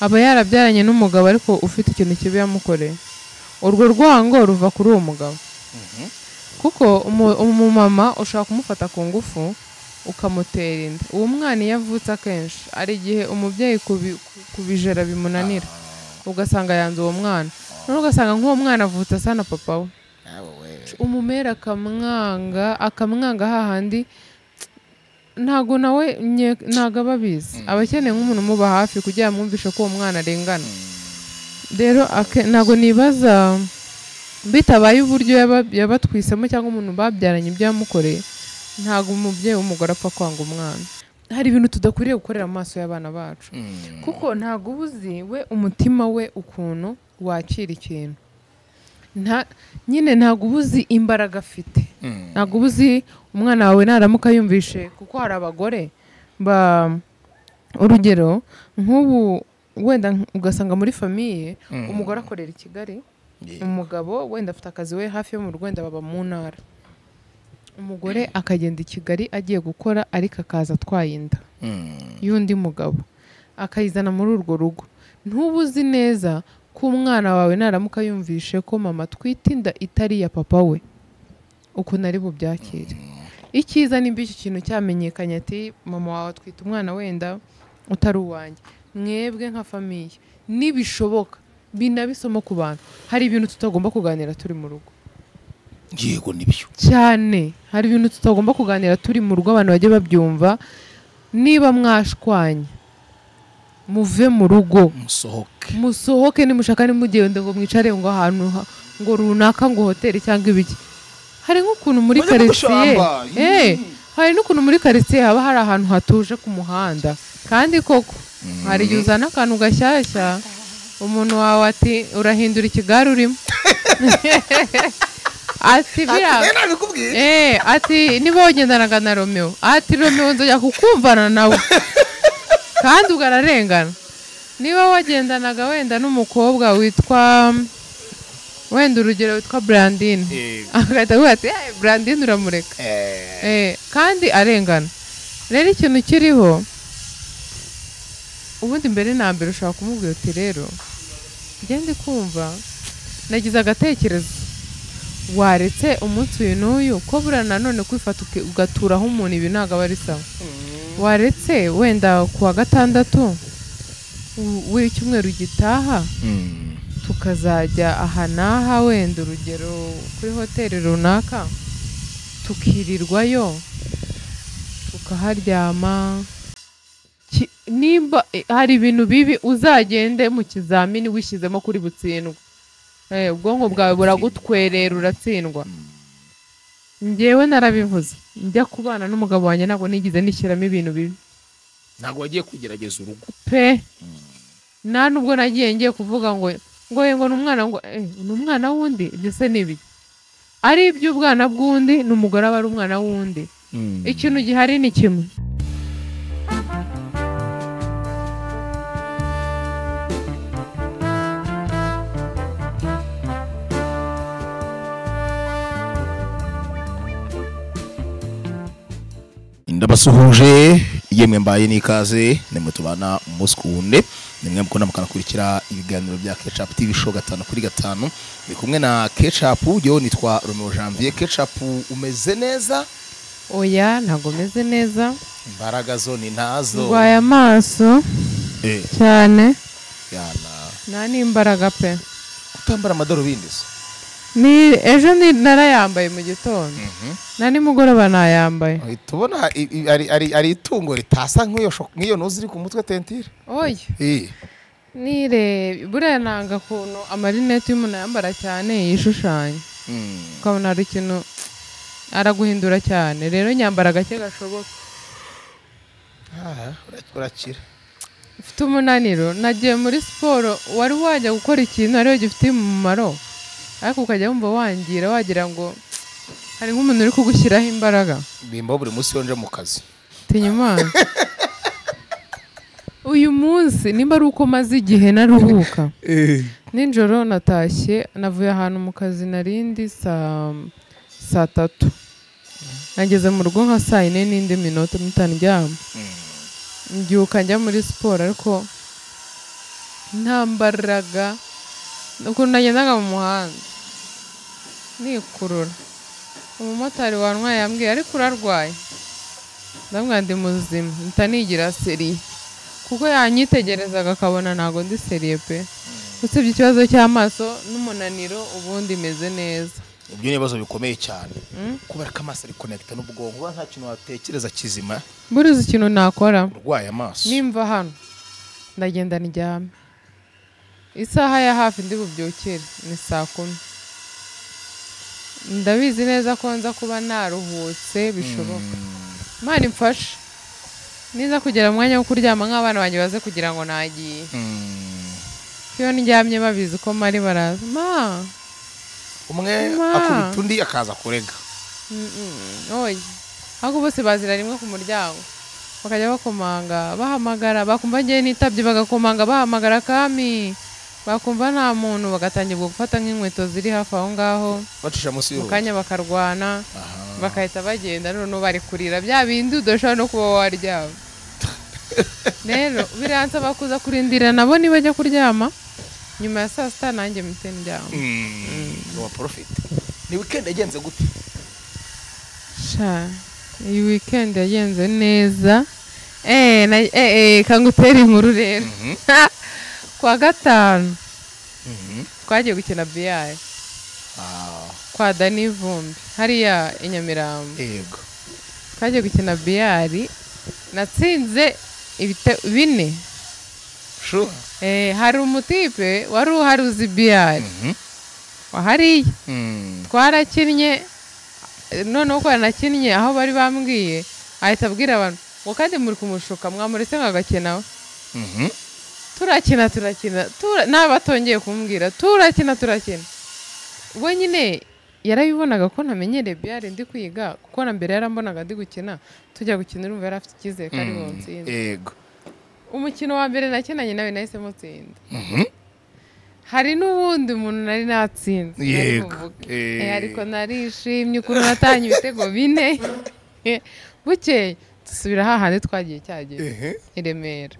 aba yarabyaranye n'umugabo ariko ufite ikintu kibi yamukoreye, urwo rwango ruva kuri uwo mugabo. Kuko umumama ushaka kumufata ku ngufu ukamutera inda, uwo mwana iyo avutse akenshi ari igihe umubyeyi kubijera bimunanira, ugasanga yanze uwo mwana, none ugasanga nk'uwo mwana avutse asa na papa we, umumera akamwanga hahandi ntago nawe ntago ababizi, abakeneye nk'umuntu umuba hafi kugira amwumvishe ko uwo mwana arengana. Rero ntago nibaza bitabaye uburyo yabatwisemo cyangwa umuntu babyaranye ibyo yamukoreye, ntago umubyeyi w'umugore apfa kwanga umwana. Hari ibintu tudakwiriye gukorera amaso y'abana bacu, kuko ntago ubuzi we umutima we ukuntu wakira ikintu, nyine ntago ubuzi imbaraga afite, ntago ubuzi umwana wawe naramuka yumvishe. Kuko hari abagore urugero nk'ubu wenda ugasanga muri famiye umugore akorera i Kigali, umugabo wenda afite akazi we hafi yo mu Rwanda, baba mu ntara, umugore akagenda i Kigali agiye gukora ariko akaza atwaye inda y'undi mugabo akayizana muri urwo rugo. Ntubuzi neza ko umwana wawe naramuka yumvishe ko mama twita inda itari ya papa we, ukuntu ari bubyakire. Icyiza nimba iki kintu cyamenyekanye ati mama wawe twita umwana wenda utari uwanjye, mwebwe nka famiye nibishoboka binabisomo ku bantu, hari ibintu tutagomba kuganira turi mu rugo. Yego nibyo cyane, hari ibintu tutagomba kuganira turi mu rugo, abantu bajye babyumva. Niba mwashwanye muve mu rugo, musohoke nimushaka, nimugende ngo mwicare ngo ahantu ngo runaka ngo hoteli cyangwa ibiki. Hari nk'ukuntu muri quartier hari n'ukuntu muri quartier haba hari ahantu hatuje ku muhanda, kandi koko hari igihe uzana akantu gashyashya umuntu wawe ati urahindura ikigare urimo ati ati niba wagendanaga na Romeo, ati Romeo nzajya kukumvana nawe kandi ugararengana. Niba wagendanaga wenda n'umukobwa witwa wenda urugero witwa Brandine, agahita avuga ati Brandine uramureka kandi arengana. Rero ikintu kiriho ubundi mbere na mbere ushaka kumubwira uti rero ngende kumva nagize agatekerezo, waretse umunsi uyu n'uyu ko bura nanone kwifata ugaturaho umuntu ibi ntabwo aba ari sawa. Waretse wenda kuwa gatandatu w'icyumweru gitaha tukazajya aha n'aha, wenda urugero kuri hoteli runaka, tukirirwayo tukaharyama. Nimba hari ibintu bibi uzagende mu kizamini wishyizemo kuri butsindwa, ubwonko bwawe buragutwerera uratsindwa. Njyewe narabivuze, njya kubana n'umugabo wanjye ntabwo nigize nishyiramo ibintu bibi, ntabwo wagiye kugerageza urugo pe. Nta nubwo nagiye ngiye kuvuga ngo n'umwana ngo n'umwana wundi, ibyo se nibi ari iby'ubwana bw'undi, n'umugore aba ari umwana wundi. Ikintu gihari ni kimwe. Ndabasuhuje yemwe mbaye nikaze nimwe tubana umunsi kuwundi, nimwe mukona mukanakurikira ibiganiro bya Ketchup TV show 5/5. Ndi kumwe na Ketchup, yo nitwa Romeo Janvier. Ketchup umeze neza? Oya ntago meze neza, imbaraga zo ni ntazo, ngwaye amaso cyane yana nani imbaraga pe. Kutambara amadarubindi se ni ejo ni narayambaye mu gitondo, nani mugoroba nayambaye. Tubona ari itungo ritasa nk'iyo nuzi iri ku mutwe tentire. Oya nire buriya nanga kuntu amarinete y'umuntu yambara cyane yishushanya, ukabona ari ikintu araguhindura cyane. Rero nyambara gake gashoboka. Urakira ufite umunaniro. Nagiye muri siporo, wari wajya gukora ikintu ariyo gifite umumaro, ariko ukajya wumva wangira wagira ngo hari nk'umuntu uri kugushyiraho imbaraga. Bimba buri munsi yonje mu kazi tinyimana. Uyu munsi nimba ari uko maze igihe naruhuka, ninjoro natashye navuye ahantu mu kazi narindi saa 3, nageze mu rugo nka saa 4 n'indi minota 5 ndyama. Mbyuka njya muri siporo, ariko ntambaraga ukuntu nagendaga mu muhanda nikurura umumotari wantwaye yambwiye ariko urarwaye ndamubwira ndi muzima ntanigira seriye kuko yanyitegerezaga akabona ntago ndi seriye pe usibye ikibazo cy'amaso n'umunaniro ubundi meze neza ibyo ni ibibazo bikomeye cyane kubera ko amaso ari connecta n'ubwonko nta kintu watekereza kizima buriza ikintu nakora urwaye amaso nimva hano ndagenda ndyame isaha ya hafi ndi bubyukire ni 10:00 ndabizi neza ko nza kuba naruhutse bishoboka Imana imfashe niza kugera umwanya wo kuryama nk'abana banjye baze kugira ngo nagiye iyo ndyamye babizi ko mari baraza umwe akubita undi akaza kurega oye ahubwo bose bazira rimwe ku muryango bakajya bakomanga bahamagara bakumva ngiye nitabye bagakomanga bahamagara kami bakumva nta muntu bagatangira gufata nk'inkweto ziri hafi aho ngaho bacisha munsi y'urugo mukanya bakarwana bakahita bagenda none bari kurira bya bindi udashobora no kuba waryama rero biransaba kuza kurindira nabo nibajya kuryama nyuma ya 6:00 nanjye mpite ndyama wa profit ni weekend yagenze gute sha iyi weekend yagenze neza kangutera inkuru rero kwa gatanu twagiye gukina biyari kwa Dani Vumbi hariya i Nyamirambo yego twagiye gukina biyari natsinze 4 sure hari umutipe wari uharuzi biyari wahariye twarakinnye none uko nakinnye aho bari bambwiye ahita abwira abantu ngo kandi muri kumushuka mwamuretse nkagakinaho turakina n'abatongeye kumbwira turakina ubwo nyine yarabibonaga ko ntamenyereye biyari ndi kwiga kuko na mbere yarambonaga ndi gukina tujya gukina urumva yari afite icyizere kari buntsinda yego umukino wa mbere nakinanye nawe nahise mutsinda hari n'ubundi muntu nari natsinze yego ariko narishimye ukuntu natanye ibitego 4 bukeye dusubira hahandi twagiye cyagiye i Remera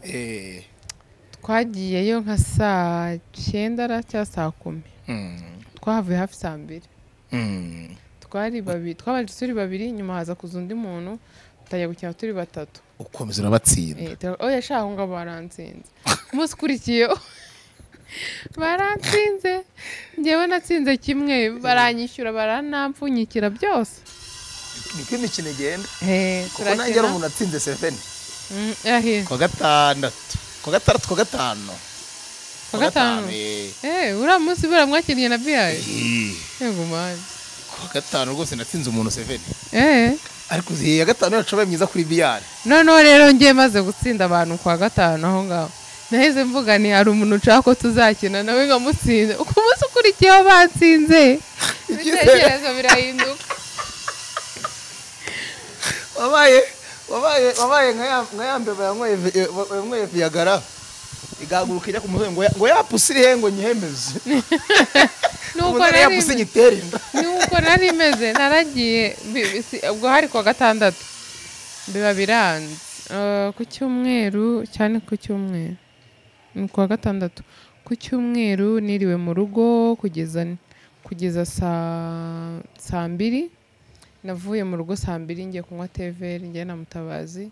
twagiyeyo nka 9:00 cyangwa 10:00 twahavuye hafi 2:00 twari babiri twabanje turi babiri nyuma haza kuza undi muntu tutajya gukina turi 3 ukomeza urabatsinda oya shaho ngo barantsinze umunsi ukurikiyeho barantsinze njyewe natsinze kimwe baranyishyura baranampfunyikira byose niko imikino igenda kuko nanjye ari umuntu atsinze 7 kwa gatanu uriya munsi baramwakiriye na biyari yego mani kwa gatanu rwose natsinze umuntu 7 ariko uziye ya gatanu yacobaye myiza kuri biyari noneho rero ngiye maze gutsinda abantu kwa gatanu aho ngaho naheze mvuga ni hari umuntu ushaka ko tuzakina nawe nkamutsinze uko umunsi ukurikiyeho batsinze ibitekerezo birahinduka wabaye nka yambeba yanyweye viyagara igahaguruka ijya ku musozi ngo yapusire he ngo nyihemeze nuko yapusi nyitera inda nuko nari meze naragiye ubwo hari kwa gatandatu biba biranze ku cyumweru cyane ku cyumweru ni kwa gatandatu ku cyumweru niriwe mu rugo kugeza saa 2:00 navuye mu rugo saa 2:00 ngiye kunywa TV ngiye na Mutabazi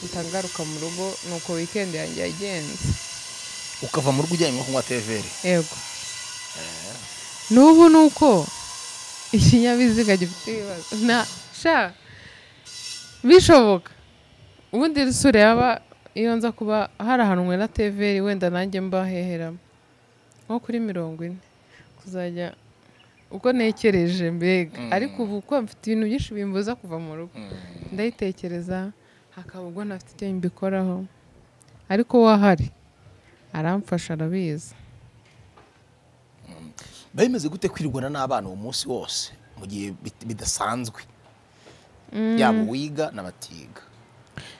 ntangaruka mu rugo nuko weekend yanjye yagenze ukava mu rugo ujyanye kunywa TV yego n'ubu nuko ikinyabiziga gifite ibibazo bishoboka ubundi rusure yaba iyo nza kuba hari ahantu na TV wenda nanjye mbaheheramo nko kuri 40 kuzajya uko nekereje mbega ariko ubu ko mfite ibintu byinshi bimbuza kuva mu rugo ndayitekereza hakaba ubwo ntafite icyo mbikoraho ariko wahari aramfasha arabizi bimeze gute kwirwana n'abana uwo munsi wose mu gihe bidasanzwe yaba wiga n'abatiga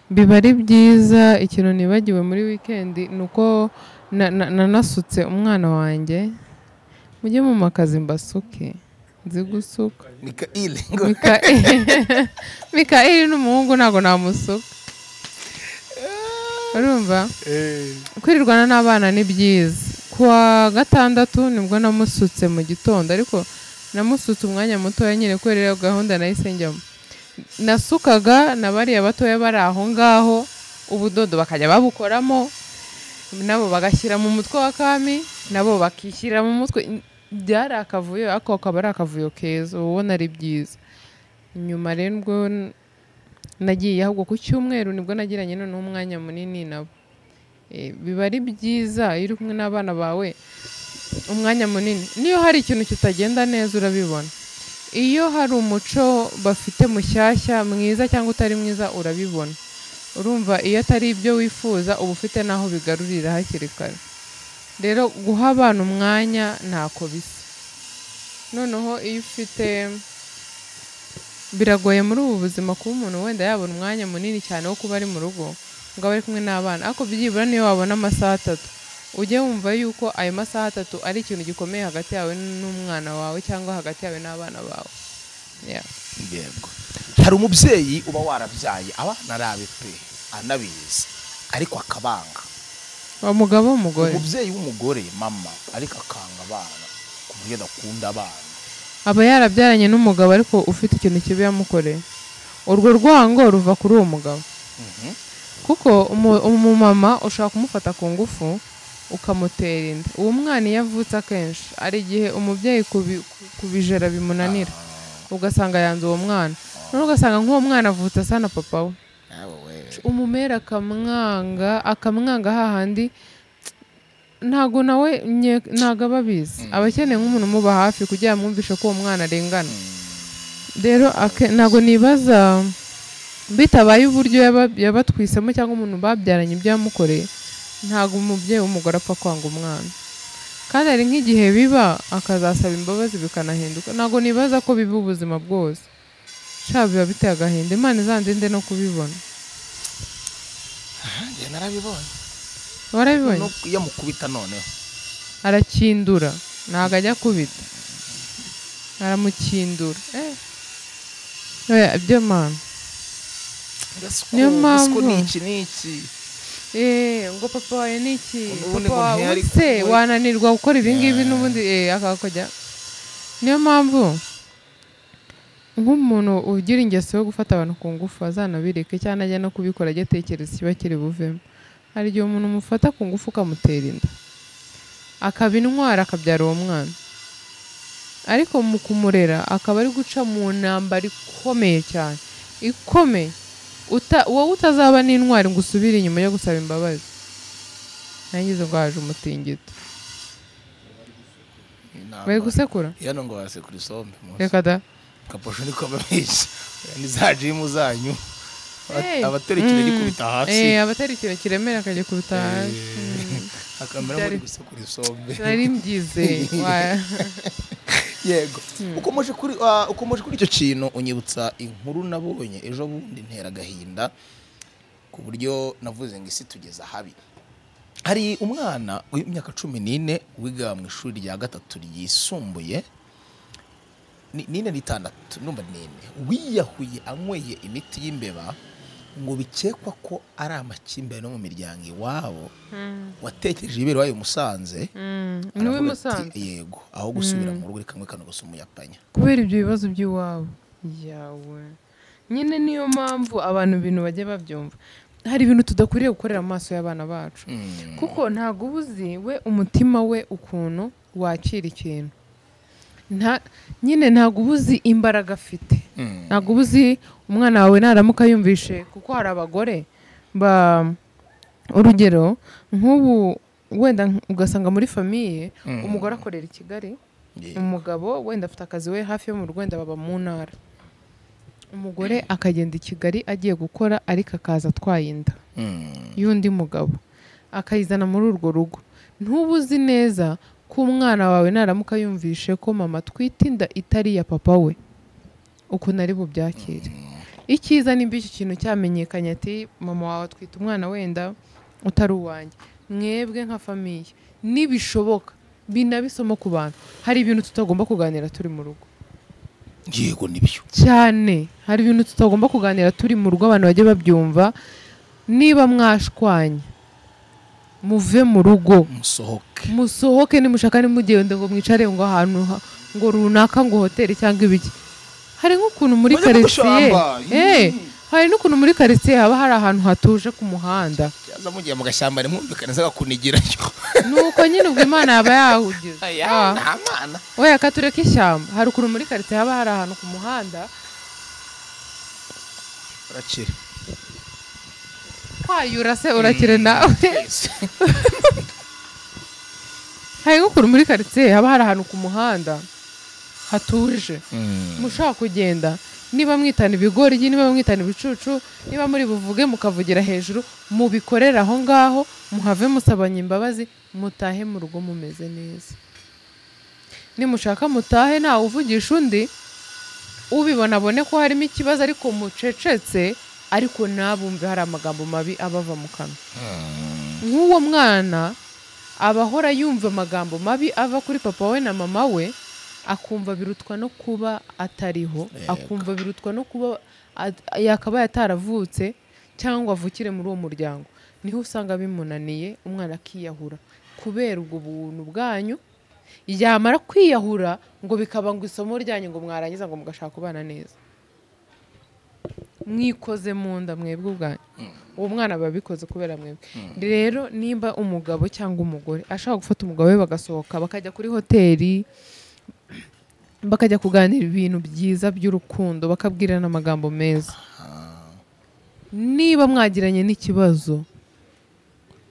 biba ari byiza ikintu nibagiwe muri weekend nuko nanasutse umwana wanjye mujye mu makazi mbasuke nzi gusuka Mikaeli n'umuhungu ntago namusuka urumva kwirirwana n'abana ni byiza. Kuwa gatandatu nibwo namusutse mu gitondo, ariko namusutse umwanya mutoya nyine kubera iyo gahunda nahise njyamo. Nasukaga na bariya batoya bari aho ngaho, ubudodo bakajya babukoramo, nabo bagashyira mu mutwe wa Kami, nabo bakishyira mu mutwe. Byari akavuyo, ako akaba ari akavuyo keza, ubona ari byiza. Nyuma rero ubwo nagiye ahubwo ku cyumweru nibwo nagiranye n'umwanya munini nabo. Biba ari byiza iyo uri kumwe n'abana bawe umwanya munini. Niyo hari ikintu kitagenda neza urabibona, iyo hari umuco bafite mushyashya mwiza cyangwa utari mwiza urabibona. Urumva iyo atari ibyo wifuza uba ufite n'aho bigarurira hakiri kare. Rero guha abana umwanya ntako bisa. Noneho iyo ufite, biragoye muri ubu buzima kuba umuntu wenda yabona umwanya munini cyane wo kuba ari mu rugo ngo abe ari kumwe n'abana, ariko byibura niyo wabona amasaha 3 ujye wumva yuko ayo masaha 3 ari ikintu gikomeye hagati yawe n'umwana wawe cyangwa hagati yawe n'abana bawe. Yego, hari umubyeyi uba warabyaye abana arabe pe anabizi ariko akabanga, umugabo w'umugore, umubyeyi w'umugore mama, ariko akanga abana ku buryo adakunda abana. aba yarabyaranye n'umugabo ariko ufite ikintu kibi yamukoreye. Urwo rwango ruva kuri uwo mugabo. Kuko umumama ushaka kumufata ku ngufu ukamutera inda. Uwo mwana iyo avutse akenshi ari igihe umubyeyi kubijera bimunanira, ugasanga yanze uwo mwana. None ugasanga nk'uwo mwana avutse asa na papa we, umumera akamwanga hahandi. Ntago nawe ntago ababizi, abakeneye nk'umuntu umuba hafi kugira amwumvishe ko uwo mwana arengana. Rero ntago nibaza bitabaye uburyo yabatwisemo cyangwa umuntu babyaranye ibyo yamukoreye, ntago umubyeyi w'umugore apfa kwanga umwana. Kandi ari nk'igihe biba akazasaba imbabazi bikanahinduka. Ntago nibaza ko biba ubuzima bwose, biba biteye agahinda. Imana izandinde no kubibona. Njye narabibonye. Warabibonye? Iyo mukubita noneho arakindura, ntago ajya kubita, aramukindura. Ibyo mana niyo mpamvu niki ngo papa wawe niki, papa wawe se wananirwa gukora ibingibi n'ubundi akakojya. Niyo mpamvu nk'umuntu ugira ingeso yo gufata abantu ku ngufu azanabireke, cyane ajya no kubikora ajya atekereza ikiba kiri buvemo. Hari igihe umuntu umufata ku ngufu ukamutera inda akaba intwara akabyara uwo mwana, ariko mu kumurera akaba ari guca mu ntambara ikomeye cyane, ikomeye. Wowe utazaba n'intwari ngo usubire inyuma yo gusaba imbabazi. Nangize ngo haje umutingito. Bari gusekura? Yano ngo basekura isombe. Reka da. Kaposho niko babizi. Ni za jimu zanyu. Abaterekera gikubita hasi. Abaterekera kiremera akajya kubita hasi. Akamera muri gusekura isombe. Nari mbyize. Yego, ukomeje kuri icyo kintu unyibutsa inkuru nabonye ejo bundi ntera gahinda ku buryo navuze ngo isi tugeza habi. Hari umwana w'imyaka 14 wiga mu ishuri rya 3 ryisumbuye, nine n'itandatu numva nene, wiyahuye anyweye imiti y'imbeba ngo bikekwa ko ari amakimbirane no mu miryango iwabo. Watekereje ibere wayo Musanze, niwe Musanze. Yego, aho gusubira mu rugo kamwe kano gusoma yapanya kubera ibyo bibazo by'iwabo yawe. Nyine niyo mpamvu abantu ibintu bajye babyumva. Hari ibintu tudakwiriye gukorera amaso y'abana bacu, kuko ntago ubuzi we umutima we ukuntu wakira ikintu. Nyine ntago ubuzi imbaraga afite, ntago ubuzi umwana wawe naramuka yumvishe. Kuko hari abagore urugero nk'ubu wenda ugasanga muri famiye umugore akorera i Kigali, umugabo wenda afite akazi we hafi yo mu Rwanda baba mu ntara. Umugore akagenda i Kigali agiye gukora, ariko akaza atwaye inda y'undi mugabo akayizana muri urwo rugo. Ntubuzi neza ko umwana wawe naramuka yumvishe ko mama twita inda itari ya papa we, ukuntu ari bubyakire. Icyiza nimba icyo kintu cyamenyekanye ati mama wawe twita umwana wenda utari uwanjye, mwebwe nka famiye nibishoboka binabisomo ku bantu. Hari ibintu tutagomba kuganira turi mu rugo. Yego nibyo cyane, hari ibintu tutagomba kuganira turi mu rugo, abantu bajye babyumva. niba mwashwanye muve mu rugo musohoke nimushaka nimugende ngo mwicare ngo ahantu ngo runaka ngo hoteli cyangwa ibiki. Hari nk'ukuntu muri quartier hari n'ukuntu muri quartier haba hari ahantu hatuje ku muhanda. Yaza mugiye mu gashyamba nimwumvikane zakunigira cyo. Nuko nyine ubwo Imana yaba yahugize. Nta mana. Oya katureka ishyamba. Hari ukuntu muri quartier haba hari ahantu ku muhanda. Urakire. Kwayura se urakire nawe. Hari nk'ukuntu muri quartier haba hari ahantu ku muhanda hatuje. Mushaka kugenda niba mwitana ibigori niba mwitana ibicucu niba muri buvuge mukavugira hejuru mubikorera aho ngaho muhave musabanye imbabazi mutahe mu rugo mumeze neza. Nimushaka mutahe nta uvugisha undi ubibona abone ko harimo ikibazo ariko mucecetse ariko nabumve hari amagambo mabi abava mu kanwa. Nk'uwo mwana abahora yumva amagambo mabi ava kuri papa we na mama we akumva birutwa no kuba atariho, akumva birutwa no kuba yakaba yataravutse cyangwa avukire muri uwo muryango. Niho usanga bimunaniye umwana akiyahura kubera ubwo buntu bwanyu. Yamara kwiyahura ngo bikaba ngo isomo ryanyu ngo mwarangiza ngo mugashaka kubana neza. Mwikoze mu nda mwebwe ubwanyu. Uwo mwana babikoze kubera mwebwe. Rero nimba umugabo cyangwa umugore ashaka gufata umugabo we bagasohoka bakajya kuri hoteli bakajya kuganira ibintu byiza by'urukundo bakabwirana amagambo meza. Niba mwagiranye n'ikibazo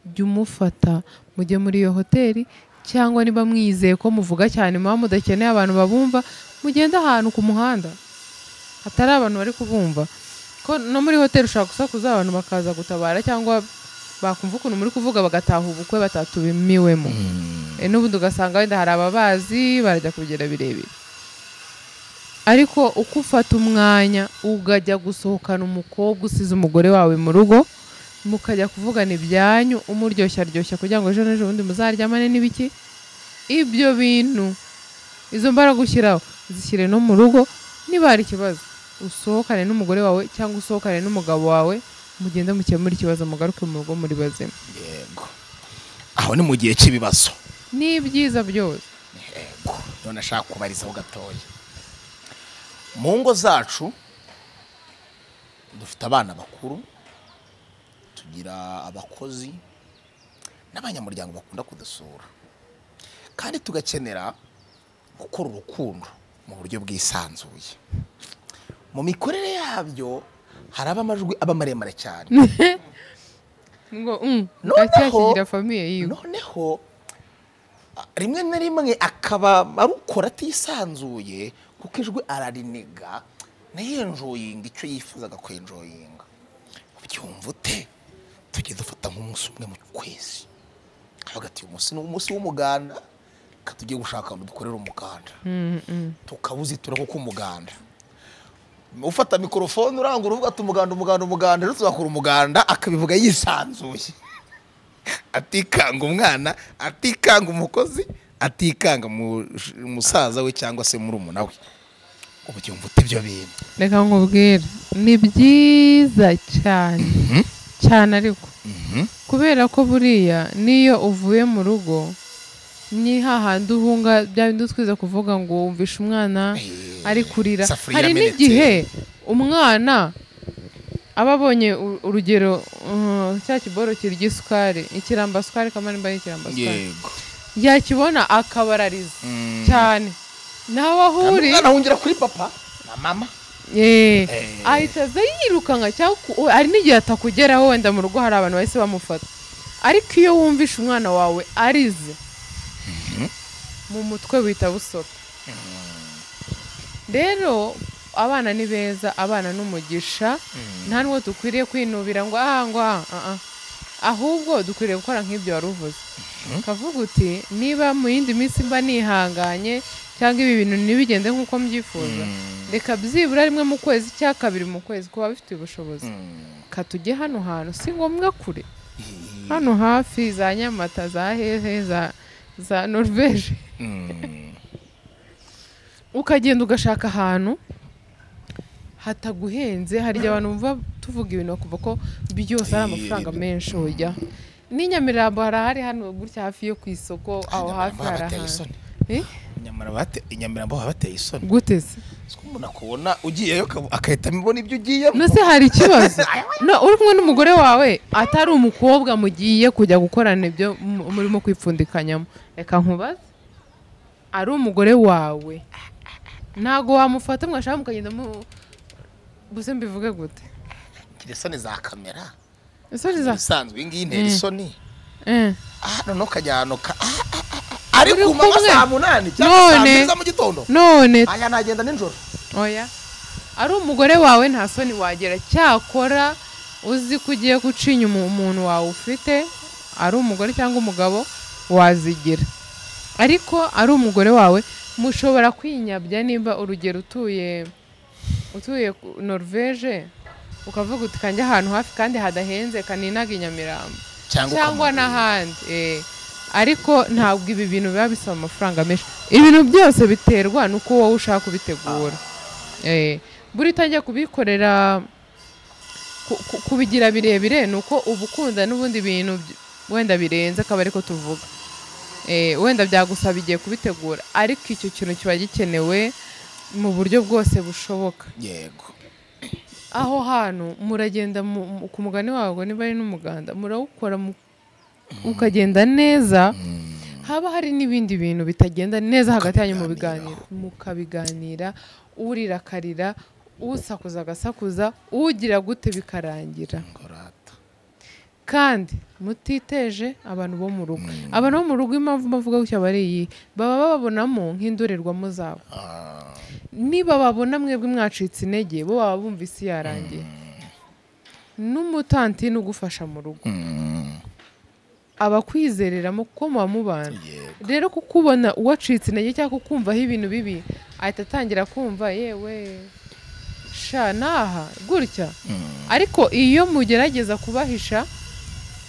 jya umufata mujye muri iyo hoteli cyangwa niba mwizeye ko muvuga cyane muba mudakeneye abantu babumva mugenda ahantu ku muhanda hatari abantu bari kubumva. Ko no muri hoteli ushaka gusakuza abantu bakaza gutabara cyangwa bakumva ukuntu muri kuvuga bagataha ubukwe batatubimiwemo. N'ubundi ugasanga wenda hari ababazi barajya kubigira birebire. Ariko uko ufata umwanya ugajya gusohokana umukobwa usize umugore wawe mu rugo mukajya kuvugana ibyanyu umuryoshya kugira ngo ejo n'ejo bundi muzaryamane n'ibiki. Ibyo bintu izo mbaraga ushyiraho zishyire no mu rugo. Niba hari ikibazo usohokane n'umugore wawe cyangwa usohokane n'umugabo wawe mugende mukemura ikibazo mugaruke mu rugo muri bazima. Yego. Aho ni mu gihe cy'ibibazo. Ni byiza byose. Yego. None ashaka kubarizaho gatoya. Mu ngo zacu dufite abana bakuru tugira abakozi n'abanyamuryango bakunda kudusura kandi tugakenera gukora urukundo mu buryo bwisanzuye. Mu mikorere yabyo haraba amajwi aba maremare cyane ngo ndacyashyigira famiye yiwe. Noneho rimwe na rimwe akaba arukora atisanzuye kuko ijwi ararinega nayenjoyinga icyo yifuzaga kwenjoyinga. Ubyumva ute? Tujye dufata nk'umunsi umwe mu kwezi hagati y'umunsi n'umunsi w'umuganda katugiye gushaka ngo dukorere umuganda tukabuzitura kuko umuganda ufata mikrofone urangura uvuga ati umuganda rero tuzakora umuganda akabivuga yisanzuye atikanga umwana atikanga umukozi atikanga umusaza we cyangwa se murumuna we. Ubyumva ute ibyo bintu? Reka nkubwire ni byiza cyane cyane ariko kubera ko buriya niyo uvuye mu rugo ni hahandi uhunga bya bindi twiza kuvuga ngo wumvishe umwana ari kurira. Hari n'igihe umwana aba abonye urugero cya kiboro kirya isukari ikirambasukari kamara imbaye ikirambasukari yakibona akabarariza cyane. Nawe ahuri ahungira kuri papa na mama ahita aza yirukanka cyangwa ari n'igihe atakugeraho wenda mu rugo hari abantu bahise bamufata. Ariko iyo wumvishe umwana wawe arize mu mutwe wita busoro. Rero abana ni beza, abana n'umugisha nta n'uwo dukwiriye kwinubira ngo ahubwo dukwiriye gukora nk'ibyo wari uvuze. Kavuga uti niba mu yindi minsi mba nihanganye cyangwa ibi bintu ntibigende nk'uko mbyifuza reka byibura rimwe mu kwezi cyangwa kabiri mu kwezi kuba bifite ubushobozi katujye hano hantu si ngombwa kure hano hafi za Nyamata za hehe za Norvege ukagenda ugashaka ahantu hataguhenze. hari abantu bumva tuvuga ibintu bakuva ko byose ari amafaranga menshi ujya n'inyamirambo harahari hano gutya hafi yo ku isoko aho hafi harahari inyamirambo habateye isoni gute se umuntu akubona ugiyeyo akahita amubona ibyo ugiyemo no se hari ikibazo no uri kumwe n'umugore wawe atari umukobwa mugiye kujya gukorana ibyo murimo kwipfundikanyamo reka nkubaze ari umugore wawe ntago wamufata mwashaka mukagenda buse mbivuge gute isoni za kamera isoni za bisanzwe ingi intera isoni no kajyano ari ku mama saa 8 cyangwa saa mu gitondo none aya nagenda ninjoro oya ari umugore wawe nta soni wagera cyakora uzi kugiye gucinya umuntu wawe ufite ari umugore cyangwa umugabo wazigira ariko ari umugore wawe mushobora kwinyabya nimba urugero utuye Norvege ukavuga uti kanjye ahantu hafi kandi hadahenze kaninaga Inyamirambo cyangwa n'ahandi ariko ntabwo ibi bintu biba bisaba amafaranga menshi ibintu byose biterwa nuko wowe ushaka kubitegura buri utangiye kubikorera kubigira birebire nuko ubukunda n'ubundi bintu wenda birenze akaba ariko tuvuga wenda byagusaba igiye kubitegura ariko icyo kintu kiba gikenewe mu buryo bwose bushoboka yego aho hantu muragenda ku mugani wawe niba ari n'umuganda murawukora ukagenda neza haba hari n'ibindi bintu bitagenda neza hagati yanyu mu biganiro mukabiganira urira akarira usakuza agasakuza ugira gute bikarangira kandi mutiteje abantu bo mu rugo abantu bo mu rugo impamvu bavuga gutya bari baba babonamo nk'indorerwamo zabo niba babona mwebwe mwacitse intege bo baba bumva isi yarangiye n'umutanti n'ugufasha mu rugo abakwizereramo ko muba mubana rero kukubona uwacitse intege cyangwa kukumvaho ibintu bibi ahita atangira kumva yewe sha naha gutya ariko iyo mugerageza kubahisha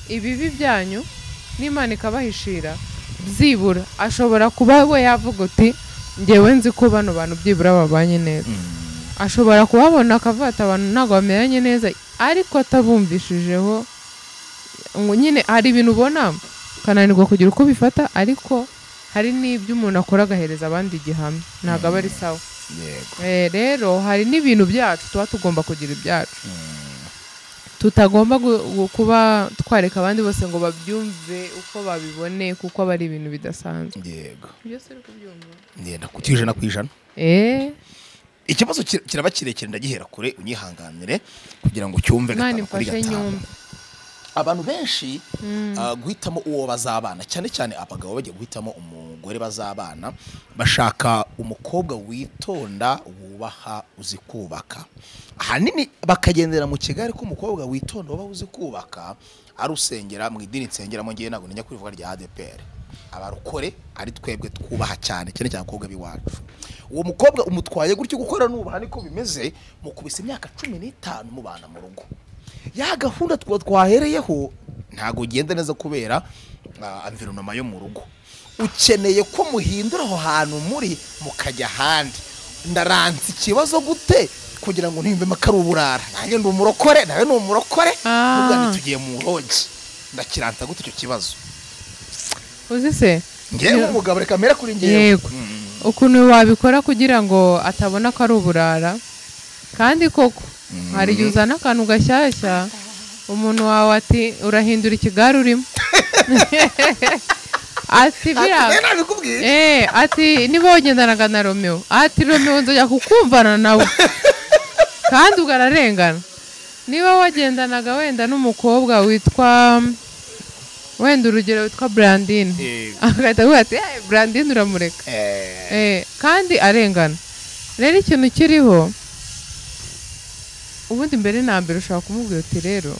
ibibi byanyu n'Imana ikabahishira byibura ashobora kuba we yavuga uti ngewe nzi ko bano bantu byibura babanye neza ashobora kubabona akavata abantu ntabwo bameranye neza ariko atabumvishijeho ngo nyine hari ibintu ubona kananirwa kugira uko bifata ariko hari n'ibyo umuntu akora agahereza abandi igihamya ntabwo aba ari sawa rero hari n'ibintu byacu tuba tugomba kugira ibyacu tutagomba kuba twareka abandi bose ngo babyumve uko babibone kuko aba ari ibintu bidasanzwe yego byose uri kubyumva ngenda ku 100%. Ikibazo kiraba kirekire ndagihera kure unyihanganire kugira ngo cyumve gatanu kuri gatanu. Abantu benshi guhitamo uwo bazabana cyane cyane abagabo bagiye guhitamo umugore bazabana bashaka umukobwa witonda wubaha uzi kubaka ahanini bakagendera mu Kigali ko umukobwa witonda wubaha uzi kubaka arusengera mu idini nsengeramo ngiye nago nenya kwivuga rya ADPR abarukore ari twebwe twubaha cyane cyane abakobwa biwacu uwo mukobwa umutwaye gutyo gukora nubaha niko bimeze mu kubisa imyaka 15 mubana mu rugo ya gahunda twahereyeho ntago ugenda neza kubera environment yo mu rugo ukeneye ko muhindura aho hantu muri mukajya handi ndaranze ikibazo gute kugira ngo ntimbe makaruburara nanjye ndi umurokore nawe ni umurokore ubwo tugiye mu rogi ndakiranta gute icyo kibazo uzi se ngiye umugabo reka mera kuri ngiye ukuntu wabikora kugira ngo atabona ko ari uburara kandi koko hari igihe uzana akantu gashyashya umuntu wawe ati urahindura ikigare urimo ati ati niba wagendanaga na Romeo ati Romeo nzajya kukumvana nawe kandi ugararengana niba wagendanaga wenda n'umukobwa witwa wenda urugero witwa Brandine agahita avuga ati Brandine uramureka kandi arengana rero ikintu kiriho ubundi mbere na mbere ushaka kumubwira uti rero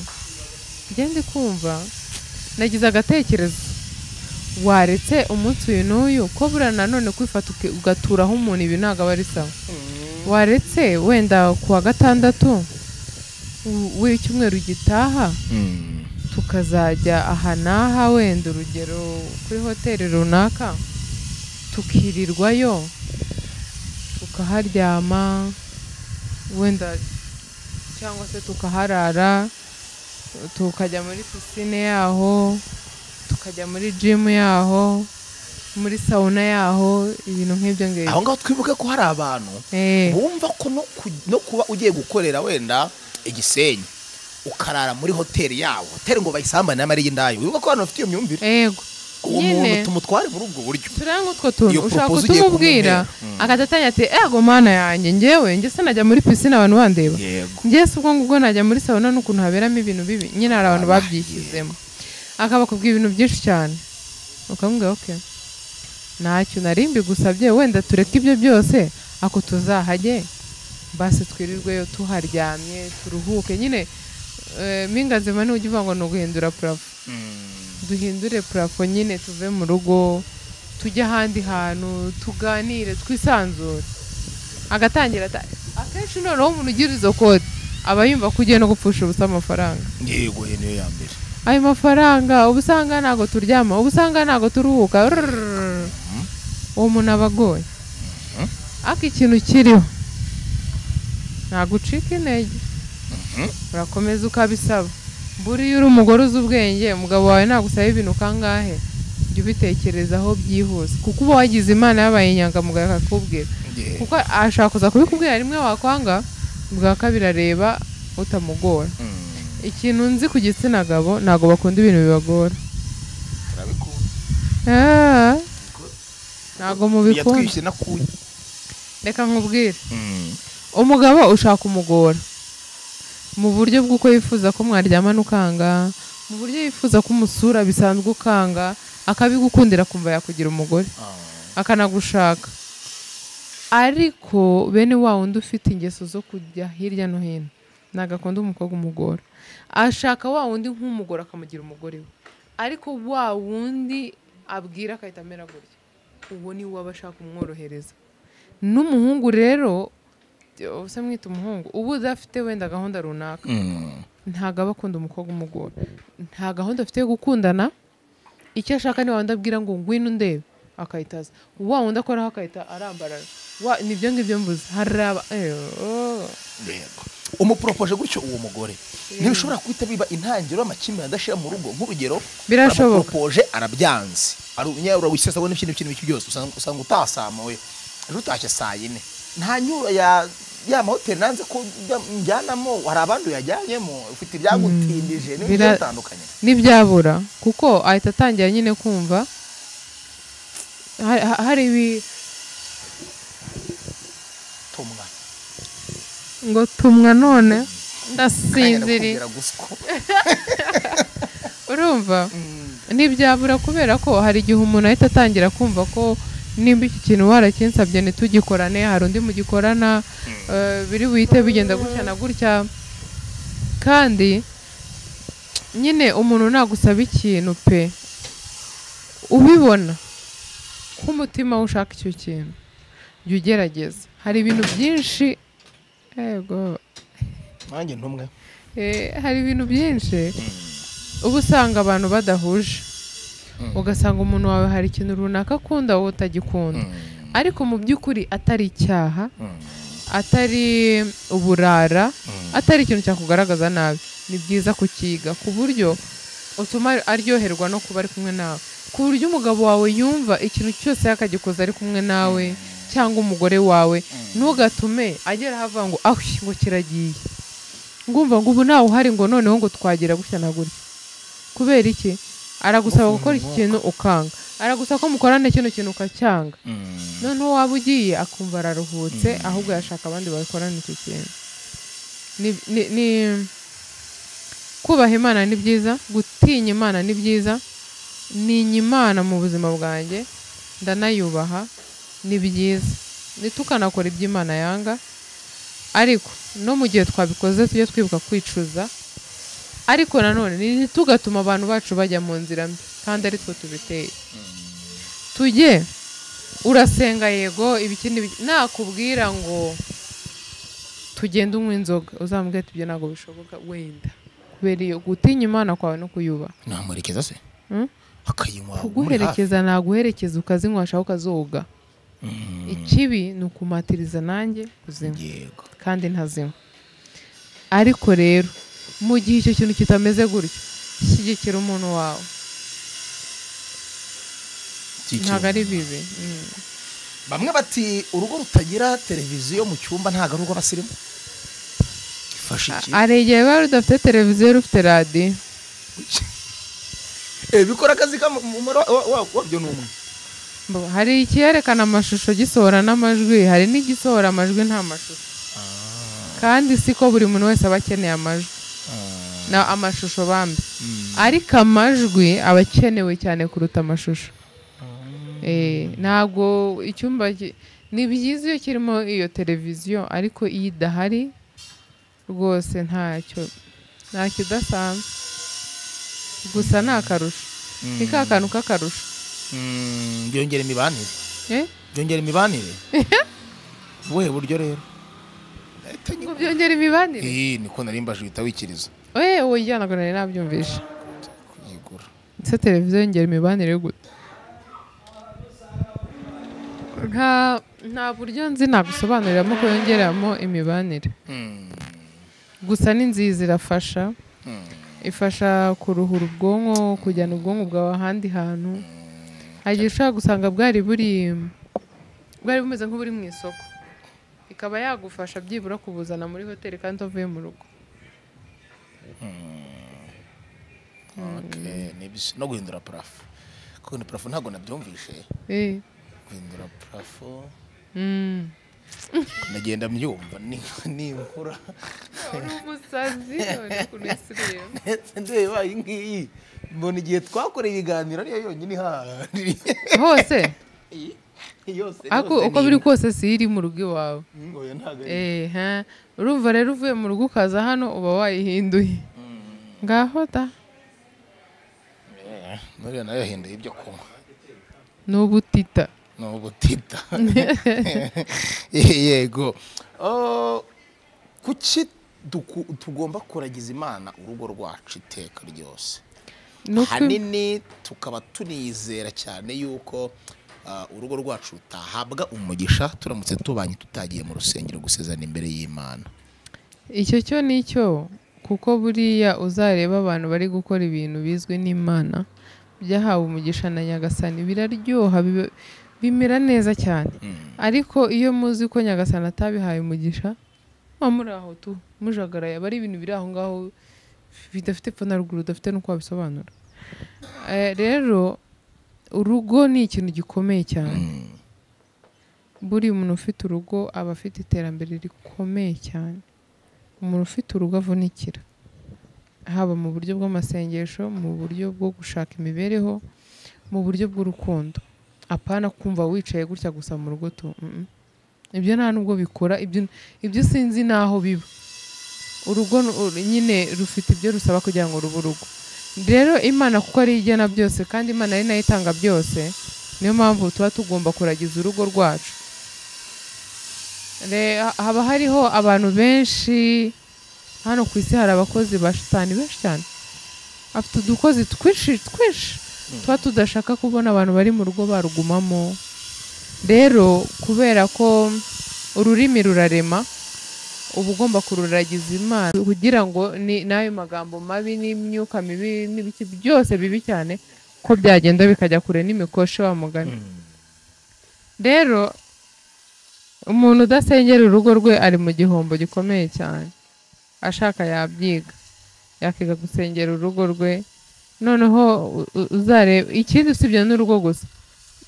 ngende kumva nagize agatekerezo waretse umunsi uyu n'uyu ko burana none kwifata ugaturaho umuntu ibi ntabwo aba ari sawa waretse wenda kuwa gatandatu w'icyumweru gitaha tukazajya aha n'aha wenda urugero kuri hoteli runaka tukirirwayo tukaharyama wenda cyangwa se tukaharara tukajya muri pisine yaho tukajya muri gym yaho muri sauna yaho ibintu nk'ibyo ngibyo. aho ngaho twibuke ko hari abantu bumva ko no kuba ugiye gukorera wenda Igisenyi ukarara muri hoteli yawo hoteli ngo bayisambane n'amari y'indayo wibuka ko abantu bafite iyo myumvire. Yego uwo muntu tumutware muri ubwo buryo turanga utwo tuntu ushaka kutumubwira akatatanya ati ego mana yanjye njye sinajya muri pisine abantu bandeba njye se ubwo ngubwo najya muri sauna n'ukuntu haberamo ibintu bibi nyine hari abantu babyishyizemo akaba kubwira ibintu byinshi cyane ukamubwira okay ntacyo narimbi gusabye wenda tureke ibyo byose ako tuzahajye basi twirirweyo tuharyamye turuhuke nyine mingazima n'ujya uvuga ngo ni uguhindura purafo duhindure purafo nyine tuve mu rugo tujye ahandi hantu tuganire twisanzure agatangira akenshi noneho umuntu ugira izo kode aba yumva ko ugiye no gupfusha ubusa amafaranga. Yego niyo ya mbere ayo mafaranga ubusanga ntago turyama ubusanga ntago turuhuka uwo muntu aba agoye ariko ikintu kiriho ntago ucika intege urakomeza ukabisaba buriya uri umugore uzi ubwenge umugabo wawe nagusaba ibintu kangahe jya ubitekerezaho byihuse kuko uba wagize imana yabaye inyangamugayo akakubwira kuko ashaka kuza kubikubwira rimwe wakwanga bwa kabiri areba utamugora. Ikintu nzi ku gitsina gabo ntago bakunda ibintu bibagora ntago mubikunda reka nkubwire umugabo ushaka umugora mu buryo bw'uko yifuza ko mwaryamana ukanga mu buryo yifuza ko umusura bisanzwe ukanga akabigukundira kumva yakugira umugore akanagushaka ariko bene wa wundi ufite ingeso zo kujya hirya no hino nagakunda umukobwa umugora ashaka wa wundi nk'umugore akamugira umugore we ariko wa wundi abwira akahita amera gutya uwo ni we aba ashaka kumworohereza. N'umuhungu rero usa mwita umuhungu ubu udafite wenda gahunda runaka ntago aba akunda umukobwa umugora nta gahunda afite yo gukundana icyo ashaka ni wa wundi abwira ngo ngwino ndebe akahitaza wa wundi akoraho akahita arambarara nibyo ngibyo mbuze haraba umuporopoje gutyo uwo mugore ntibishobora kwita biba intangiriro y'amakimbirane adashira mu rugo nk'urugero birashoboka umuporopoje arabyanze arunyara wisesa abone ikintu byose usanga utasamawe ejo utashye saa yine nta nyuro ya mahoteli nanze ko njyanamo hari abantu yajyanyemo ufite ibyagutindije n'ibyo bitandukanye n'ibyabura kuko ahita atangira nyine kumva hari tumwa ngo tumwa none ndasinziri urumva n'ibyabura kubera ko hari igihe umuntu ahita atangira kumva ko nimba iki kintu warakinsabye ntitugikorane hari undi mugikorana biri buhite bigenda gutya na gutya kandi nyine umuntu nagusaba ikintu pe ubibona k'umutima ushaka icyo kintu jya ugerageza hari ibintu byinshi yego nanjye ntumwe hari ibintu byinshi uba usanga abantu badahuje ugasanga umuntu wawe hari ikintu runaka akunda wowe utagikunda ariko mu by'ukuri atari icyaha atari uburara atari ikintu cyakugaragaza nabi ni byiza kukiga ku buryo utuma aryoherwa no kuba ari kumwe nawe ku buryo umugabo wawe yumva ikintu cyose yakagikoza ari kumwe nawe cyangwa umugore wawe ntugatume agera ahavuga ngo ngo kiragiye ngumva ngo ubu nawe uhari ngo noneho ngo twagira gutya na gutya kubera iki aragusaba gukora iki kintu ukanga aragusaba ko mukorana kino kintu ukacyanga noneho waba ugiye akumva araruhutse ahubwo yashaka abandi bakorana icyo kintu ni kubaha Imana ni byiza gutinya Imana ni byiza ninya Imana mu buzima bwanjye ndanayubaha ni byiza nitukanakora iby'Imana yanga ariko no mu gihe twabikoze tujye twibuka kwicuza ariko nanone ntitugatuma abantu bacu bajya mu nzira mbi kandi ari twe tubiteye tujye urasenga yego ibikindi nakubwira ngo tugende unywa inzoga uzambwira ati ibyo ntabwo bishoboka wenda kubera iyo gutinya Imana kwawe no kuyubaha namuherekeza se akayinywa kuguherekeza naguherekeza ukazinywasha ukazoga ikibi ni ukumatiriza nanjye kuzinywa yego kandi ntazinywa. Ariko rero mu gihe icyo kintu kitameze gutyo, shyigikira umuntu wawe, ntabwo ari bibi. bamwe bati urugo rutagira televiziyo mu cyumba ntabwo ari urw'abasirimu. ifasha iki? hari igihe biba rudafite televiziyo rufite radiyo. bikora akazi wabyo ni umwe. Hari icyerekana amashusho gisohora n'amajwi, hari n'igisohora amajwi nta mashusho. kandi siko buri muntu wese aba akeneye amajwi na amashusho bambi. ariko amajwi aba akenewe cyane kuruta amashusho. ntabwo icyumba ni byiza iyo kirimo iyo televiziyo, ariko iyo idahari rwose ntacyo idasanzwe, gusa ni akarusho. ni ka kantu k'akarusho. byongera imibanire. byongera imibanire. ubuhe buryo rero? ngo byongera imibanire? niko narimbaje uhita wikiriza. oya ntabwo nari nabyumvishe. kuyigura ese televiziyo yongera imibanire gute? nta buryo nzi nagusobanuriramo ko yongeramo imibanire. gusa ni nziza, irafasha. ifasha kuruhura ubwonko, kujyana ubwonko bwawe ahandi hantu. hari igihe ushobora gusanga bwari bumeze nk'uburi mu isoko, ikaba yagufasha byibura kubuzana muri hoteli kandi uvuye mu rugo. no guhindura parafo. guhindura parafo ntabwo nabyumvishe. guhindura parafo nagenda mbyumva ninkura. uri umusazi none kunisiriye. ndeba iyi ngiyi mbona igihe twakoreye ibiganiro ariyo yonyine ihari hose. yose uko biri kose si iri mu rugo iwawe. ntabwo urumva rero uvuye mu rugo ukaza hano uba wayihinduye. ngaho da. nuriya nayo yahinduye ibyo kunywa. ni ubutita. yego. kuki tugomba kuragiza Imana urugo rwacu iteka ryose? hanini tukaba tunizera cyane yuko urugo rwacu rutahabwa umugisha turamutse tubanye tutagiye mu rusengero gusezerana imbere y'Imana. icyo cyo nicyo, kuko buriya uzareba abantu bari gukora ibintu bizwi n'Imana byahawe umugisha na Nyagasani, biraryoha, bimera neza cyane. ariko iyo muzi ko Nyagasani atabihaye umugisha, muri aho tu mujagaraye, bari ibintu biri aho ngaho bidafite epfo na ruguru, udafite n'uko wabisobanura. rero urugo ni ikintu gikomeye cyane. buri muntu ufite urugo aba afite iterambere rikomeye cyane. umuntu ufite urugo avunikira, haba mu buryo bw'amasengesho, mu buryo bwo gushaka imibereho, mu buryo bw'urukundo. apana kumva wicaye gutya gusa mu rugo tu. ibyo nta nubwo bikora, ibyo sinzi naho biba. urugo nyine rufite ibyo rusaba kugira ngo rube urugo. rero Imana kuko ari igena byose kandi Imana ari nayo itanga byose, niyo mpamvu tuba tugomba kuragiza urugo rwacu. haba hariho abantu benshi hano ku isi, hari abakozi ba shitani benshi cyane, afite udukozi twinshi tuba tudashaka kubona abantu bari mu rugo barugumamo. rero kubera ko ururimi rurarema, uba ugomba kururagiza Imana kugira ngo n'ayo magambo mabi n'imyuka mibi n'ibiki byose bibi cyane ko byagenda bikajya kure n'imikoshe wa mugani. rero umuntu udasengera urugo rwe ari mu gihombo gikomeye cyane. ashaka yabyiga, yakiga gusengera urugo rwe. noneho uzareba ikindi usibye n'urugo gusa,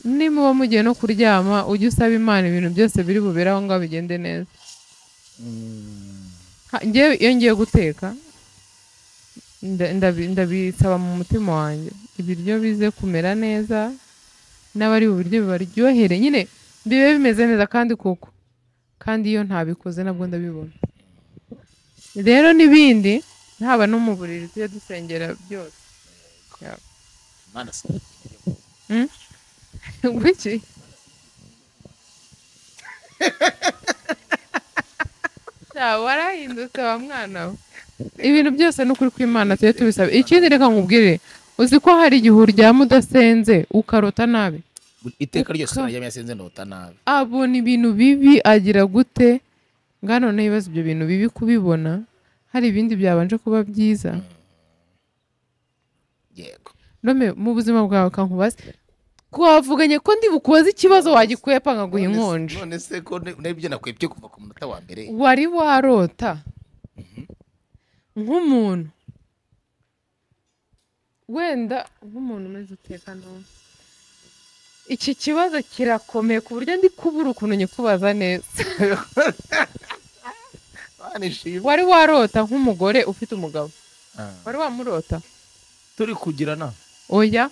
nimuba mugiye no kuryama ujye usaba Imana ibintu byose biri bubere aho ngaho bigende neza. iyo ngiye guteka ndabisaba mu mutima wanjye, ibiryo bize kumera neza, n'abari bubiryo bibaryohere, nyine bibe bimeze neza kandi koko. kandi iyo ntabikoze nabwo ndabibona. rero n'ibindi haba no mu buriri tujye dusengera byose. Wiki? warahindutse wa mwana we. ibintu byose n'ukuri kw'Imana tujye tubisaba. ikindi reka nkubwire, uzi ko hari igihe uryama udasenze ukarota nabi? iteka ryose naryamye yasenze ndota nabi. abona ibintu bibi agira gute ngano n'ibibazo ibyo bintu bibi kubibona hari ibindi byabanje kuba byiza. Yego. Nome mu buzima bwawe kankubaze twavuganye ko ndi bukubaza ikibazo wagikwepa nkaguha inkonje. None se ko nabyo nakwepye kuva ku munota wa mbere. Wari warota nk'umuntu wenda nk'umuntu umeze uteka no iki kibazo kirakomeye ku buryo ndi kubura ukuntu nyikubaza neza. Wari warota nk'umugore ufite umugabo wari wamurota turi kugirana? Oya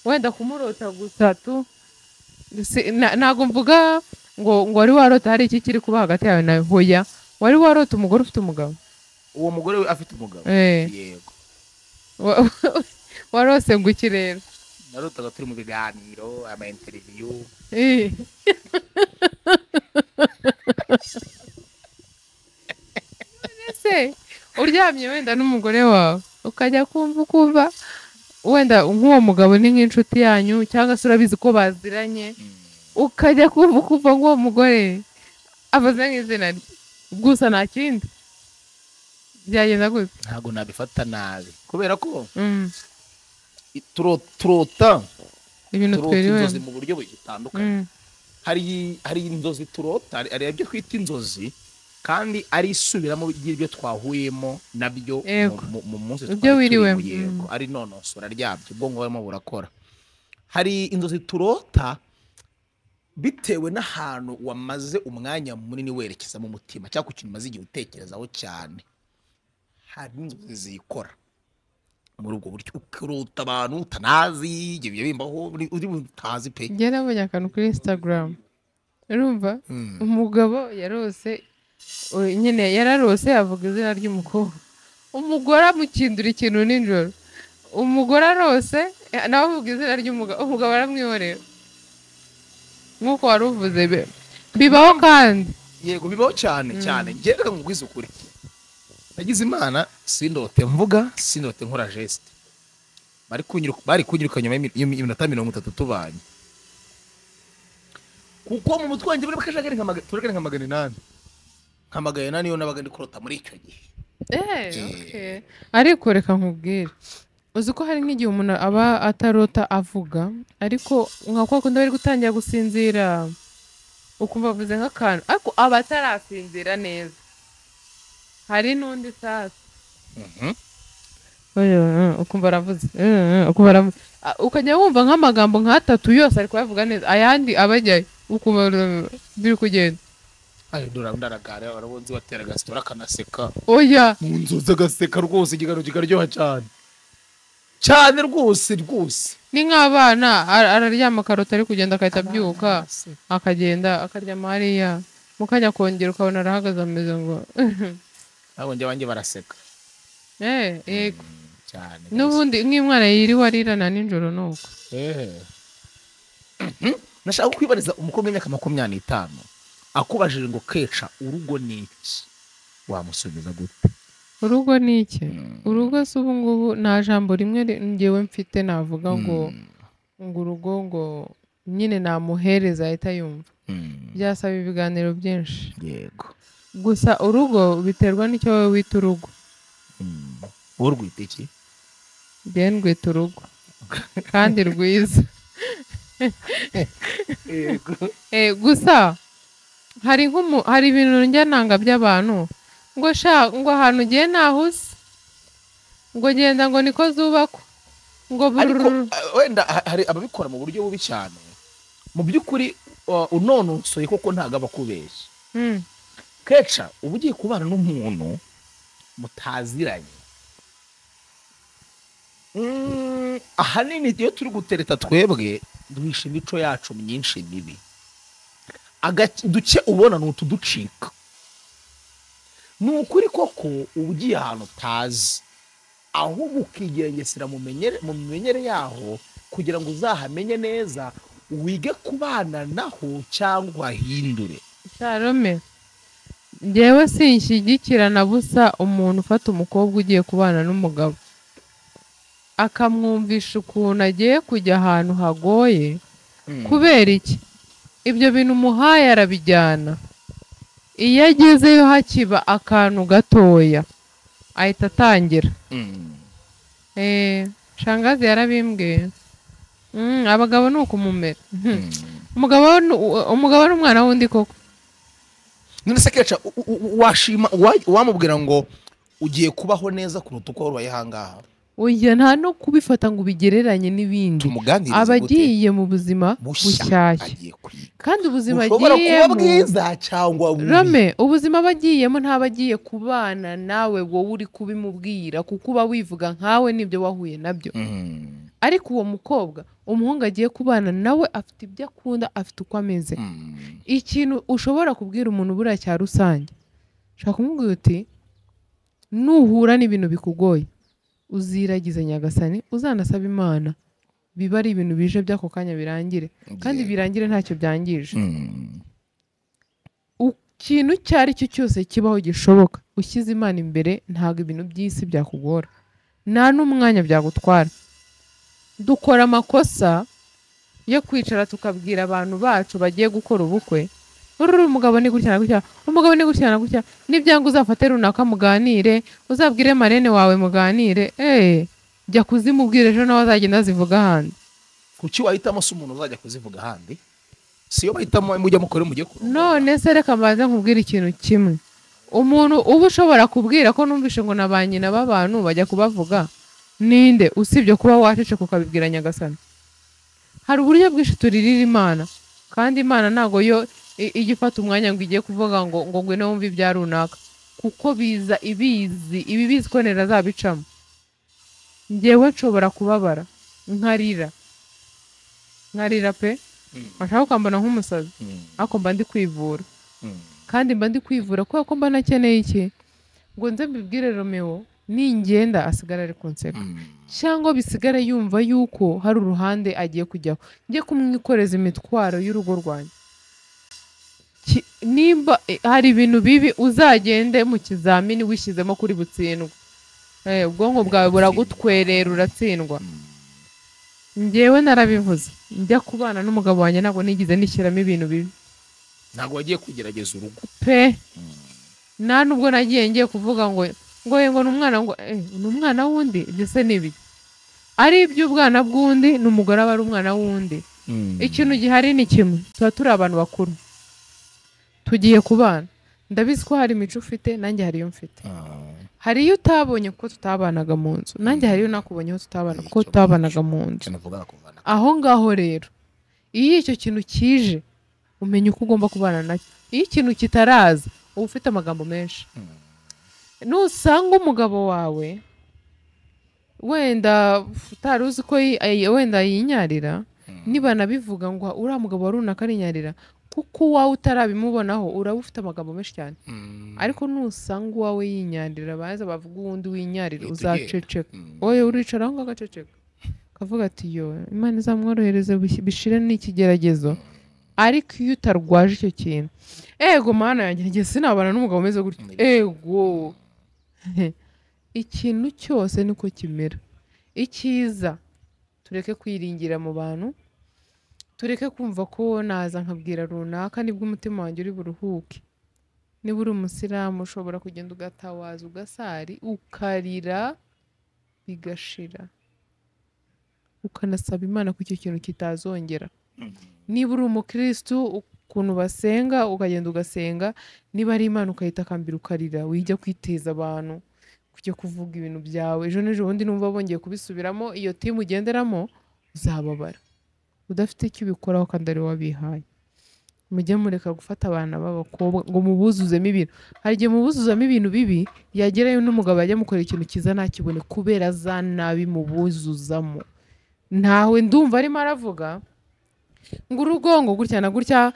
wenda kumurota gusa tu ntago mvuga ngo wari warota hari iki kiri kuba hagati yawe nawe. Oya wari warota umugore ufite umugabo. Uwo mugore we afite umugabo? Yego. Warose ngo iki rero? Narotaga turi mu biganiro ama interview. Ese uryamye wenda n'umugore wawe ukajya kumva wenda nk'uwo mugabo ni nk'inshuti yanyu cyangwa se urabizi ko baziranye ukajya kumva nk'uwo mugore avuze nk'izina rye gusa nta kindi byagenda gute? Ntabwo nabifata nabi kubera ko turota ibintu twiriwe inzozi mu buryo butandukanye. Hari inzozi turota, hari ibyo twita inzozi kandi ari isubiramo by'ibyo twahuyemo nabyo mu munsi twiriwe. Yego, ari nonosora ryabyo ubwonko burimo burakora. Hari inzozi turota bitewe n'ahantu wamaze umwanya munini werekeza mu mutima cyangwa ku kintu umaze igihe utekerezaho cyane. Hari inzozi zikora muri ubwo buryo ukurota abantu utanazi ibyo bimbaho uri utazi pe. Njye nabonye akantu kuri Instagram urumva umugabo yarose nyine yararose avuga izina ry'umukobwa umugore amukindura ikintu nijoro umugore arose nawe avuga izina ry'umugabo umugabo aramwihorera nk'uko wari uvuze bibaho kandi. Yego bibaho cyane cyane. Njye reka nkubwize ukuri nagize imana sindote mvuga sindote nkora geste bari kunyirukanya iminota 30 tubanye kuko mu mutwe wanjye buri bakajagari nka magana 8 yo nabaga ndi kurota muri icyo gihe. Okay. Ariko reka nkubwire uzi ko hari nk'igihe umuntu aba atarota avuga ariko nka kwa kundi bari gutangira gusinzira ukumva avuze nk'akantu ariko aba atarasinzira neza. Hari n'undi sasa ukumva aravuze ukajya wumva nk'amagambo nk'atatu yose ari kuyavuga neza ayandi abajyayo ukumva biri kugenda. Dora ndaragara barabonze batera gastora kanaseka. Oya mu nzozi agaseka rwose igikano kikaryoha cyane rwose. Ni nk'abana araryama karota ari kugenda akahita abyuka akagenda akaryama hariya mukanya kongera ukabona arahagaze ameze ngo abo njye banjye baraseka. Yego cyane. N'ubundi nk'umwana yiriwe arirana nijoro nuko. Nashaka kwibariza umukobwa w'imyaka 25 akubajije ngo keca urugo niki wamusubiza gute? Urugo niki? Urugo se ubu ngubu nta jambo rimwe ngewe mfite navuga ngo urugo ngo nyine namuhereza ahita yumva. Byasaba ibiganiro byinshi. Yego. Gusa urugo biterwa n'icyo wowe wita urugo. Urwita iki? Njye ndwita urugo kandi rwiza. Yego. Gusa hari ibintu njya nanga by'abantu ngo ahantu ugiye nahuze ngo genda ngo niko zubakwa ngo wenda hari ababikora mu buryo bubi cyane mu by'ukuri unonosoye koko ntago abakubeshya. Keca uba ugiye kubana n'umuntu mutaziranye ahanini iyo turi gutereta twebwe duhisha imico yacu myinshi mibi duke ubona n'utuducika. Ni ukuri koko uba ugiye ahantu utazi ahubwo ukigengesera mu mimenyere yaho kugira ngo uzahamenye neza wige kubana naho cyangwa uhahindure. Sharome njyewe sinshyigikira na busa umuntu ufata umukobwa ugiye kubana n'umugabo akamwumvisha ukuntu agiye kujya ahantu hagoye kubera iki ibyo bintu umuhaye arabijyana iyo agezeyo hakiba akantu gatoya ahita atangira shangazi yarabimbwiye abagabo ni ukumumera umugabo n'umwana wundi koko none se Kecha washima wamubwira ngo ugiye kubaho neza kuruta uko wabaye hangaha oya nta no kubifata ngo bigereranye n'ibindi abagiye mu buzima bushyashya kandi ubuzima agiyemo bwiza cyangwa Rame ubuzima bagiyemo ntabagiye kubana nawe wowe uri kubimubwira kuko uba wivuga nkawe nibyo wahuye nabyo ariko uwo mukobwa umuhungu agiye kubana nawe afite ibyo akunda afite uko ameze ikintu ushobora kubwira umuntu buriya cya rusange ushaka kumubwira uti nuhura n'ibintu bikugoye uziragize Nyagasani uzanasaba Imana biba ari ibintu bije by'ako kanya birangire kandi birangire ntacyo byangije ikintu cyari cyo cyose kibaho gishoboka ushyize Imana imbere ntabwo ibintu by'isi byakugora nta n'umwanya byagutwara dukora amakosa yo kwicara tukabwira abantu bacu bagiye gukora ubukwe umugabo ni gutya na gutya umugabo ni gutya na gutya n'ibyanga uzafate runaka muganire uzabwire marene wawe muganire jya kuzimubwira ejo nawe azagenda azivuga ahandi kuki wahitamo se umuntu uzajya kuzivuga ahandi siyo bahitamo mujya mukore mujye ku none se reka mbaze nkubwira ikintu kimwe umuntu uba ushobora kubwira ko numvishe ngo nabanyina b'abantu bajya kubavuga ninde usibye kuba waceceka ukabibwira Nyagasani hari uburyo bwinshi turirira Imana kandi Imana ntago yo igifata umwanya ngo igiye kuvuga ngo ngwino wumve ibya runaka kuko biza ibibizi ko nera zabicamo njyewe nshobora kubabara nkarira pe ashaka kwambana nk'umusazi ariko mba ndi kwivura kandi mba ndi kwivura kubera ko mba nakeneye iki ngo nze mbibwire Romeo ningenda asigara ari konseka cyangwa bisigare yumva yuko hari uruhande agiye kujyaho njye kumwikoreza imitwaro y'urugo rwanjye nimba hari ibintu bibi uzagende mu kizamini wishyizemo kuri butsindwa ubwonko bwawe buragutwerera uratsindwa njyewe narabivuze njya kubana n'umugabo wanjye ntabwo nigize nishyiramo ibintu bibi ntabwo wagiye kugerageza urugo pe nta nubwo nagiye ngiye kuvuga ngo n'umwana n'umwana wundi ibyo se nibi ari iby'ubwana bw'undi n'umugore aba ari umwana wundi ikintu gihari ni kimwe tuba turi abantu bakuru tugiye kubana ndabizi ko hari imico ufite nanjye hari iyo mfite hari iyo utabonye ko tutabanaga mu nzu nanjye hari iyo nakubonyeho ko tutabanaga mu nzu aho ngaho rero iyo icyo kintu kije umenya uko ugomba kubana nacyo iyo ikintu kitaraza uba ufite amagambo menshi nusanga umugabo wawe wenda utari uzi ko wenda yinyarira niba nabivuga ngo uriya mugabo wa runaka arinyarira kuko uwawe utarabimubonaho uraba ufite amagambo menshi cyane ariko nusanga uwawe yinyarira baza bavuga uwundi winyarira uzaceceka wowe uricara aho ngaho agaceceka kavuga ati yo Imana izamworohereze bishire n'ikigeragezo ariko iyo utarwaje icyo kintu ego mana yanjye ngiye sinabana n'umugabo umeze gutya ego ikintu cyose niko kimera icyiza tureke kwiringira mu bantu tureke kumva ko naza nkabwira runaka nibwo umutima wanjye uri buruhuke niba uri umusilamu ushobora kugenda ugatawaza ugasari ukarira bigashira ukanasaba Imana ko icyo kintu kitazongera niba uri umukristo ukuntu basenga ukagenda ugasenga niba ari Imana ukahita akambira ukarira wijya kwiteza abantu kujya kuvuga ibintu byawe ejo n'ejo bundi numva bongeye kubisubiramo iyo timu ugenderamo uzababara udafite icyo ubikoraho kandi ari wabihaye mujye mureka gufata abana b'abakobwa ngo mubuzuzemo ibintu hari igihe mubuzuzamo ibintu bibi yagerayo n'umugabo yajya mukora ikintu cyiza ntakibone kubera za nabi mubuzuzamo ntawe ndumva arimo aravuga ngo urugo ngo gutya na gutya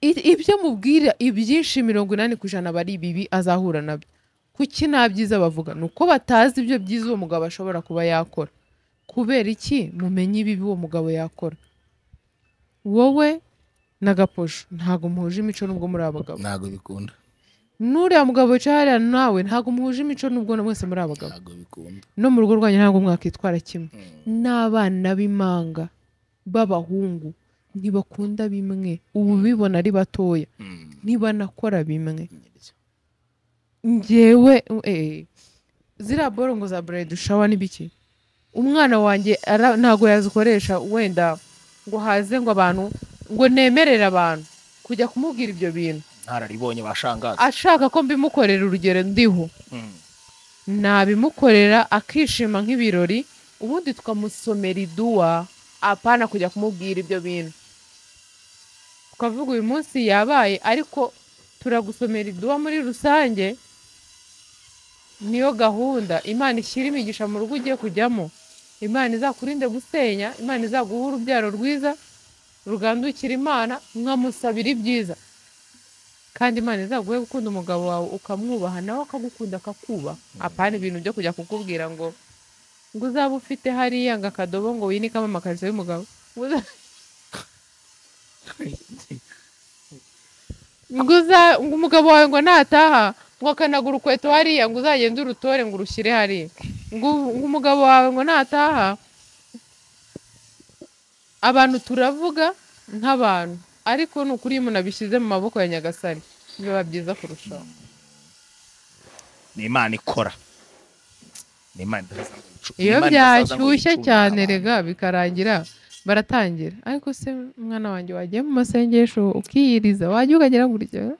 ibyo mubwira ibyinshi 80% bari bibi azahura nabyo kuki nta byiza bavuga nuko batazi ibyo byiza uwo mugabo ashobora kuba yakora kubera iki mumenye ibibi uwo mugabo yakora wowe nagaposho ntago muhuje imico nubwo muri abagabo ntago bikunda nuriya mugabo cyari nawe ntago muhuje imico nubwo mwese muri abagabo ntago bikunda no mu rugo rwanyu ntago mwakitwara kimwe n'abana b'imanga b'abahungu ntibakunda bimwe ubu bibona ari batoya ntibanakora bimwe njyewe ziriya borongo za burayidi shawa n'ibiki umwana wanjye ntabwo yazikoresha wenda ngo haze ngo abantu ngo nemerere abantu kujya kumubwira ibyo bintu ntararibonye bashangaza ashaka ko mbimukorera urugero ndiho nabimukorera akishima nk'ibirori ubundi tukamusomera iduwa apana kujya kumubwira ibyo bintu tukavuga uyu munsi yabaye ariko turagusomera iduwa muri rusange niyo gahunda Imana ishyira imigisha mu rugo ugiye kujyamo Imana izakurinde gusenya Imana izaguha urubyaro rwiza rugandukira Imana nkamusabira ibyiza kandi Imana izaguhe gukunda umugabo wawe ukamwubaha nawe akagukunda akakubaha apana ibintu byo kujya kukubwira ngo uzaba ufite hariya ngo akadobo ngo winikamo amakariso y'umugabo ngo umugabo wawe ngo nataha ngo akanagura ukweto hariya ngo uzagende urutore ngo urushyire hariya ngo umugabo wawe ngo nataha abantu turavuga nk'abantu ariko ni ukuri iyo umuntu abishyize mu maboko ya Nyagasani biba byiza kurushaho ni Imana ikora ni Imana iyo byashyushye cyane rega bikarangira baratangira ariko se mwana wanjye wagiye mu masengesho ukiyiriza wajya ukagera gutya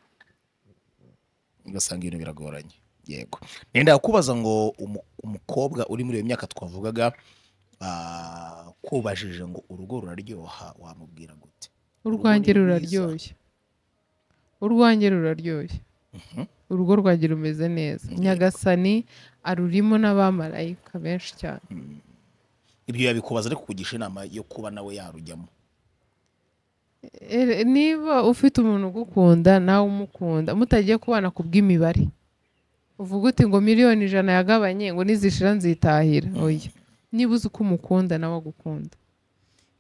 ugasanga ibintu biragoranye yego nenda kubaza ngo umukobwa uri muri iyo myaka twavugaga kubajije ngo urugo ruraryoha wamubwira gute urwanjye ruraryoshye urugo rwanjye rumeze neza Nyagasani arurimo n'abamarayika benshi cyane ibyo yabikubaza ariko kugisha inama yo kuba nawe yarujyamo niba ufite umuntu ugukunda nawe umukunda mutagiye kubana ku bw'imibare uvuga uti ngo miliyoni 100 yagabanye ngo nizishira nzitahira oya niba uzi ko umukunda nawe agukunda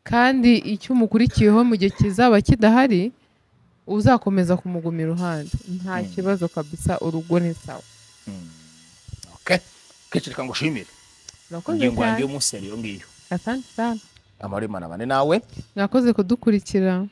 kandi icyo umukurikiyeho mu gihe kizaba kidahari uzakomeza kumugumira iruhande nta kibazo kabisa urugo ni sawa okay keceka ngo shimire ingingo yanjye y'umunsi yari yo ngiyo asante sana amare mana bane nawe mwakoze kudukurikira